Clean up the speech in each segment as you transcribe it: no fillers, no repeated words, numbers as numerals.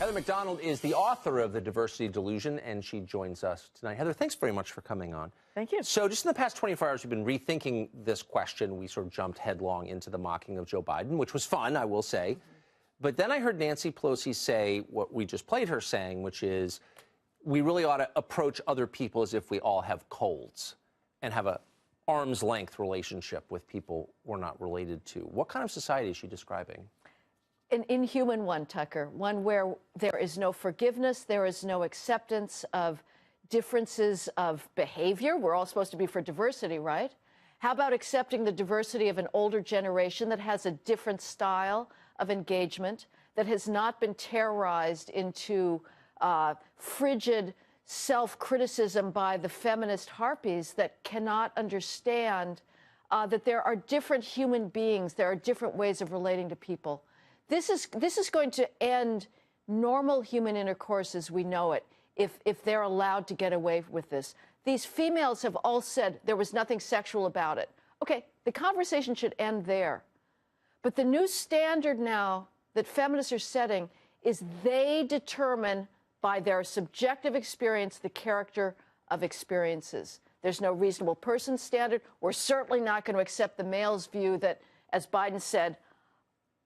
Heather McDonald is the author of The Diversity Delusion, and she joins us tonight. Heather, thanks very much for coming on. Thank you. So just in the past 24 hours, we've been rethinking this question. We sort of jumped headlong into the mocking of Joe Biden, which was fun, I will say. But then I heard Nancy Pelosi say what we just played her saying, which is we really ought to approach other people as if we all have colds and have a arm's length relationship with people we're not related to. What kind of society is she describing? An inhuman one, Tucker, one where there is no forgiveness, there is no acceptance of differences of behavior. We're all supposed to be for diversity, right? How about accepting the diversity of an older generation that has a different style of engagement, that has not been terrorized into frigid self-criticism by the feminist harpies that cannot understand that there are different human beings, there are different ways of relating to people. This is going to end normal human intercourse as we know it if they're allowed to get away with this. These females have all said there was nothing sexual about it. Okay, the conversation should end there. But the new standard now that feminists are setting is they determine by their subjective experience the character of experiences. There's no reasonable person standard. We're certainly not going to accept the male's view that, as Biden said,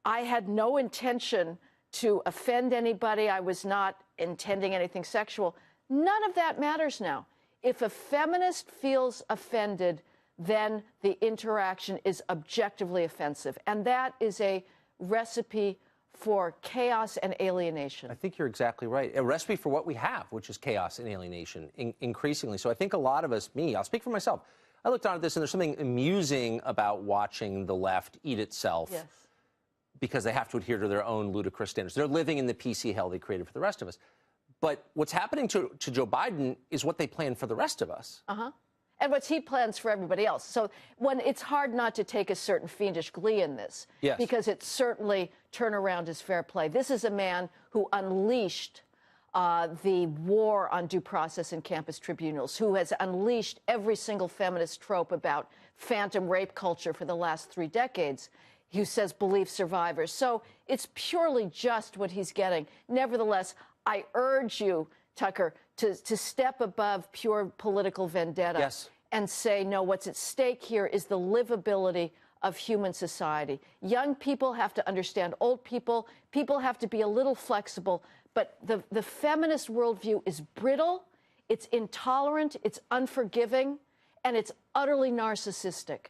I had no intention to offend anybody. I was not intending anything sexual. None of that matters now. If a feminist feels offended, then the interaction is objectively offensive. And that is a recipe for chaos and alienation. I think you're exactly right. A recipe for what we have, which is chaos and alienation, increasingly. So I think a lot of us, I'll speak for myself, I looked on at this and there's something amusing about watching the left eat itself. Yes. Because they have to adhere to their own ludicrous standards. They're living in the PC hell they created for the rest of us. But what's happening to Joe Biden is what they plan for the rest of us. Uh-huh. And what he plans for everybody else. So when it's hard not to take a certain fiendish glee in this. Yes. Because it certainly turnaround is fair play. This is a man who unleashed the war on due process and campus tribunals, who has unleashed every single feminist trope about phantom rape culture for the last 3 decades. Who says believe survivors. So it's purely just what he's getting. Nevertheless, I urge you, Tucker, to step above pure political vendetta. Yes. And say, no, what's at stake here is the livability of human society. Young people have to understand old people. People have to be a little flexible. But the feminist worldview is brittle, it's intolerant, it's unforgiving, and it's utterly narcissistic.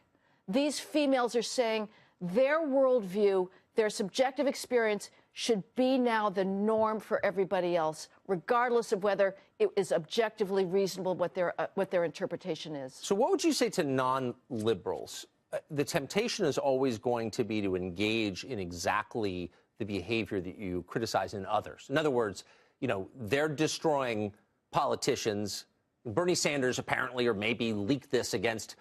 These females are saying their worldview, their subjective experience should be now the norm for everybody else, regardless of whether it is objectively reasonable what their interpretation is. So what would you say to non-liberals? The temptation is always going to be to engage in exactly the behavior that you criticize in others. In other words, you know, they're destroying politicians. Bernie Sanders apparently or maybe leaked this against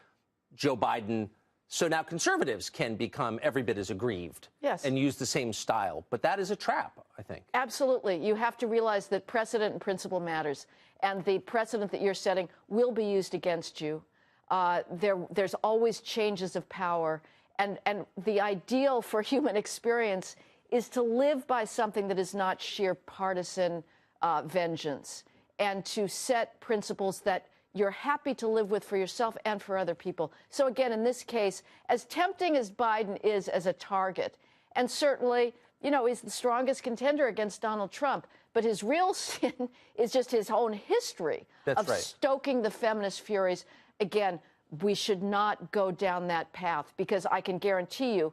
Joe Biden. So now conservatives can become every bit as aggrieved. Yes. And use the same style. But that is a trap, I think. Absolutely. You have to realize that precedent and principle matters. And the precedent that you're setting will be used against you. There's always changes of power. And the ideal for human experience is to live by something that is not sheer partisan vengeance, and to set principles that you're happy to live with for yourself and for other people. So again, in this case, as tempting as Biden is as a target, and certainly, you know, he's the strongest contender against Donald Trump, but his real sin is just his own history of stoking the feminist furies. Again, we should not go down that path, because I can guarantee you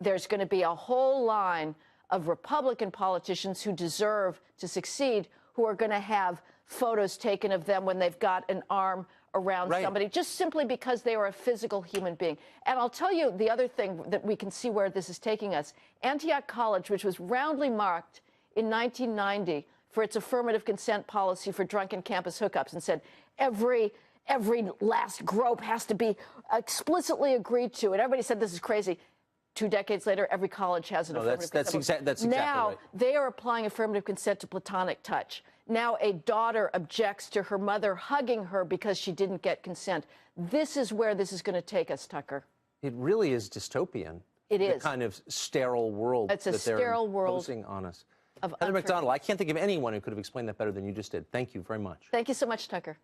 there's going to be a whole line of Republican politicians who deserve to succeed, who are going to have photos taken of them when they've got an arm around somebody, just simply because they are a physical human being. And I'll tell you the other thing that we can see where this is taking us. Antioch College, which was roundly marked in 1990 for its affirmative consent policy for drunken campus hookups, and said every last grope has to be explicitly agreed to. And everybody said this is crazy. 2 decades later, every college has an affirmative consent. That's exactly now, right. they are applying affirmative consent to platonic touch. Now a daughter objects to her mother hugging her because she didn't get consent. This is where this is going to take us, Tucker. It really is dystopian. It is. The kind of sterile world that they're imposing on us. of Heather McDonald, I can't think of anyone who could have explained that better than you just did. Thank you very much. Thank you so much, Tucker.